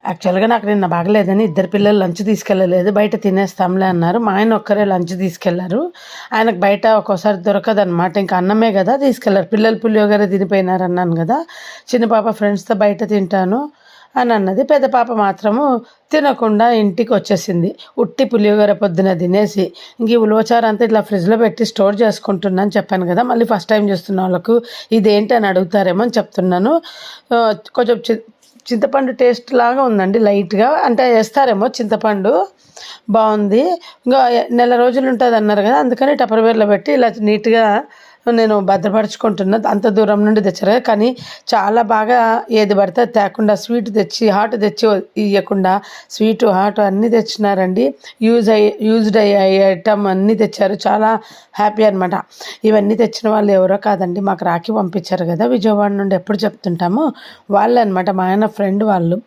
యాక్చువల్‌గా నాకు నిన్న బాగలేదని ఇద్దరు పిల్లలు లంచ్ తీసుకెళ్ళలేదు. బయట తినేస్తాంలే అన్నారు. మా ఆయన ఒక్కరే లంచ్ తీసుకెళ్లారు. ఆయనకు బయట ఒక్కోసారి దొరకదనమాట. ఇంక అన్నమే గదా తీసుకెళ్లారు. పిల్లలు పులిహోర తినిపోయినారన్నాను గదా! చిన్న పాప ఫ్రెండ్స్‌తో బయట తింటాను అని అన్నది. పెద్ద పాప మాత్రము తినకుండా ఇంటికొచ్చేసింది. ఉట్టి పులిహోర పొద్దున తినేసి. ఇంక ఈ ఉలవచారు అంతా ఇట్లా ఫ్రిడ్జ్‌లో పెట్టి స్టోర్ చేసుకుంటున్నా అని చెప్పాను గదా! మళ్ళీ ఫస్ట్ టైం చూస్తున్న వాళ్ళకు ఇదేంటి అని అడుగుతారేమో అని చెప్తున్నాను. కొంచెం చింతపండు టేస్ట్ లాగా ఉందండి లైట్‌గా. అంటే ఏస్తారేమో చింతపండు. బావుంది. ఇంగా నెల రోజులు ఉంటదన్నారు గదా! అందుకని టప్పర్‌వేర్‌లో పెట్టి ఇలా నీట్‌గా నేను భద్రపరుచుకుంటున్నా. అంత దూరం నుండి తెచ్చారు కదా! కానీ చాలా బాగా ఏది పడితే అది తేకుండా స్వీట్ తెచ్చి, హాట్ తెచ్చి ఇయ్యకుండా స్వీటు, హాటు అన్నీ తెచ్చినారండి. యూజ్డ్ అయ్యే ఐటెమ్ అన్నీ తెచ్చారు. చాలా హ్యాపీ అనమాట. ఇవన్నీ తెచ్చిన వాళ్ళు ఎవరో కాదండి. మాకు రాఖీ పంపించారు కదా! విజయవాడ నుండి ఎప్పుడు చెప్తుంటాము. వాళ్ళే అనమాట. మా ఆయన ఫ్రెండ్ వాళ్ళు.